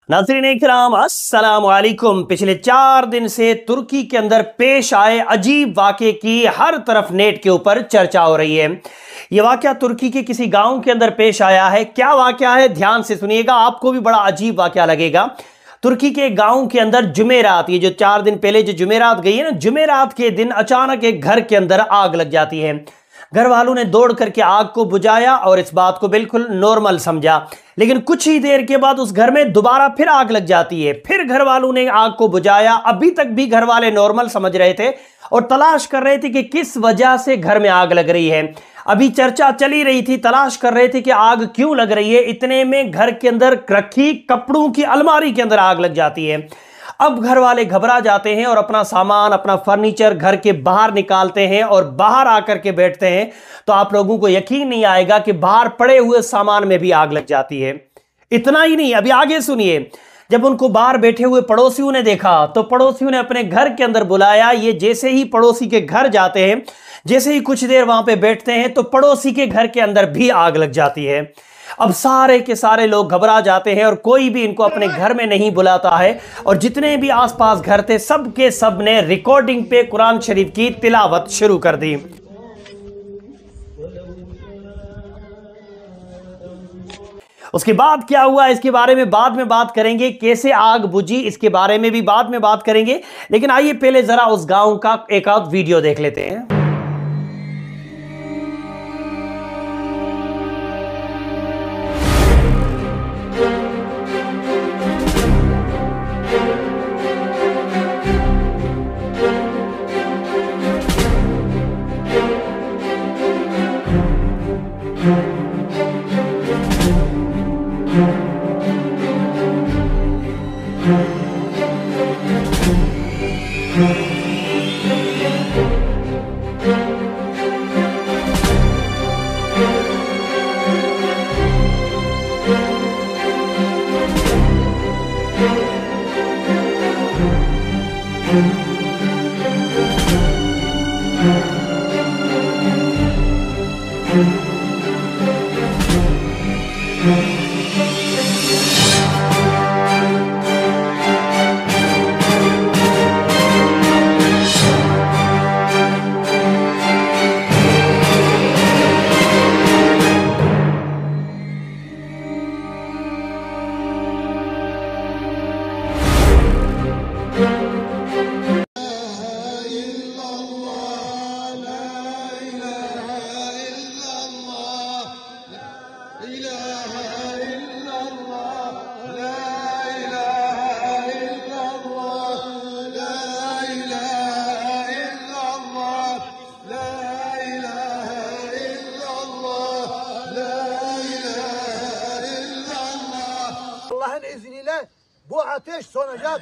नाज़रीन इकराम अस्सलाम वालेकुम। पिछले 4 दिन से तुर्की के अंदर पेश आए अजीब वाक़े की हर तरफ नेट के ऊपर चर्चा हो रही है। यह वाक़या तुर्की के किसी गांव के अंदर पेश आया है। क्या वाक़या है, ध्यान से सुनिएगा, आपको भी बड़ा अजीब वाक़या लगेगा। तुर्की के गांव के अंदर जुमेरात, ये जो 4 दिन पहले जो जुमेरात गई है ना, जुमेरात के दिन अचानक एक घर के अंदर आग लग जाती है। घर वालों ने दौड़ करके आग को बुझाया और इस बात को बिल्कुल नॉर्मल समझा, लेकिन कुछ ही देर के बाद उस घर में दोबारा फिर आग लग जाती है। फिर घर वालों ने आग को बुझाया। अभी तक भी घर वाले नॉर्मल समझ रहे थे और तलाश कर रहे थे कि किस वजह से घर में आग लग रही है। अभी चर्चा चली रही थी, तलाश कर रहे थे कि आग क्यों लग रही है। इतने में घर के अंदर रखी कपड़ों की अलमारी के अंदर आग लग जाती है। अब घर वाले घबरा जाते हैं और अपना सामान, अपना फर्नीचर घर के बाहर निकालते हैं और बाहर आकर के बैठते हैं। तो आप लोगों को यकीन नहीं आएगा कि बाहर पड़े हुए सामान में भी आग लग जाती है। इतना ही नहीं, अभी आगे सुनिए। जब उनको बाहर बैठे हुए पड़ोसियों ने देखा तो पड़ोसियों ने अपने घर के अंदर बुलाया। ये जैसे ही पड़ोसी के घर जाते हैं, जैसे ही कुछ देर वहां पे बैठते हैं तो पड़ोसी के घर के अंदर भी आग लग जाती है। अब सारे के सारे लोग घबरा जाते हैं और कोई भी इनको अपने घर में नहीं बुलाता है। और जितने भी आसपास घर थे, सब के सब ने रिकॉर्डिंग पे कुरान शरीफ की तिलावत शुरू कर दी। उसके बाद क्या हुआ इसके बारे में बाद में बात करेंगे। कैसे आग बुझी इसके बारे में भी बाद में बात करेंगे, लेकिन आइए पहले जरा उस गांव का एक आध वीडियो देख लेते हैं। Bu ateş sonacak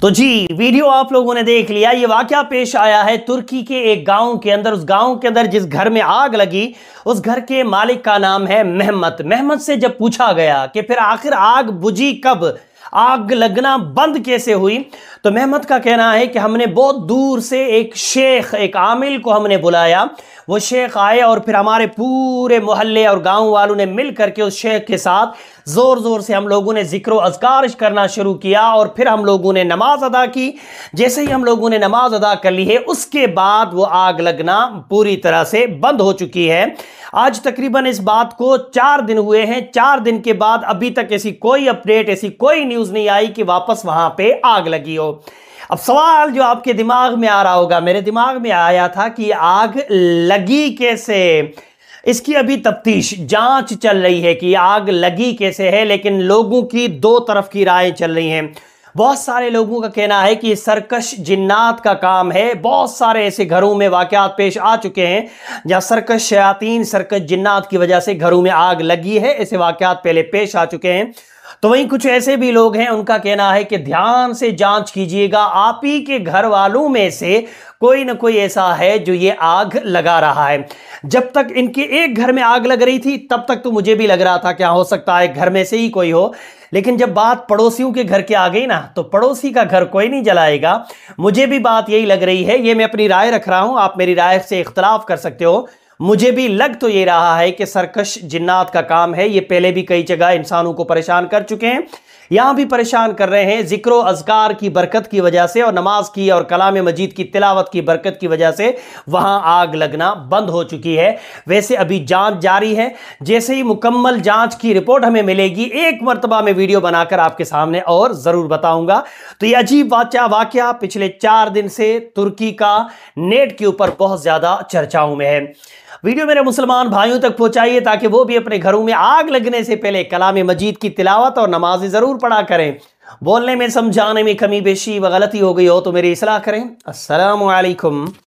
तो जी, वीडियो आप लोगों ने देख लिया। ये वाकया पेश आया है तुर्की के एक गांव के अंदर। उस गांव के अंदर जिस घर में आग लगी, उस घर के मालिक का नाम है मेहमत। मेहमत से जब पूछा गया कि फिर आखिर आग बुझी कब, आग लगना बंद कैसे हुई, तो मेहमत का कहना है कि हमने बहुत दूर से एक शेख, एक आमिल को हमने बुलाया। वो शेख आए और फिर हमारे पूरे मोहल्ले और गांव वालों ने मिल करके उस शेख के साथ ज़ोर ज़ोर से हम लोगों ने ज़िक्र अज़कार करना शुरू किया और फिर हम लोगों ने नमाज अदा की। जैसे ही हम लोगों ने नमाज अदा कर ली है, उसके बाद वो आग लगना पूरी तरह से बंद हो चुकी है। आज तकरीबन इस बात को 4 दिन हुए हैं। 4 दिन के बाद अभी तक ऐसी कोई अपडेट, ऐसी कोई न्यूज़ नहीं आई कि वापस वहाँ पे आग लगी हो। अब सवाल जो आपके दिमाग में आ रहा होगा, मेरे दिमाग में आया था कि आग लगी कैसे। इसकी अभी तफ्तीश, जांच चल रही है कि आग लगी कैसे है, लेकिन लोगों की 2 तरफ की राय चल रही हैं। बहुत सारे लोगों का कहना है कि सर्कश जिन्नात का काम है। बहुत सारे ऐसे घरों में वाकयात पेश आ चुके हैं जहां सर्कश शयातीन, सर्कश जिन्नात की वजह से घरों में आग लगी है। ऐसे वाकयात पहले पेश आ चुके हैं। तो वहीं कुछ ऐसे भी लोग हैं, उनका कहना है कि ध्यान से जांच कीजिएगा, आप ही के घर वालों में से कोई ना कोई ऐसा है जो ये आग लगा रहा है। जब तक इनके एक घर में आग लग रही थी तब तक तो मुझे भी लग रहा था क्या हो सकता है घर में से ही कोई हो, लेकिन जब बात पड़ोसियों के घर के आ गई ना, तो पड़ोसी का घर कोई नहीं जलाएगा। मुझे भी बात यही लग रही है, ये मैं अपनी राय रख रहा हूं, आप मेरी राय से इख्तलाफ कर सकते हो। मुझे भी लग तो ये रहा है कि सरकश जिन्नात का काम है। ये पहले भी कई जगह इंसानों को परेशान कर चुके हैं, यहां भी परेशान कर रहे हैं। जिक्र अज़कार की बरकत की वजह से और नमाज की और कलाम मजीद की तिलावत की बरकत की वजह से वहां आग लगना बंद हो चुकी है। वैसे अभी जांच जारी है, जैसे ही मुकम्मल जांच की रिपोर्ट हमें मिलेगी एक मरतबा में वीडियो बनाकर आपके सामने और जरूर बताऊंगा। तो यह अजीब वाकया पिछले 4 दिन से तुर्की का नेट के ऊपर बहुत ज्यादा चर्चाओं में है। वीडियो मेरे मुसलमान भाइयों तक पहुंचाइए ताकि वो भी अपने घरों में आग लगने से पहले कलाम मजीद की तिलावत और नमाज़ें जरूर पढ़ा करें। बोलने में समझाने में कमी बेशी व गलती हो गई हो तो मेरी इस्लाह करें। अस्सलामु अलैकुम।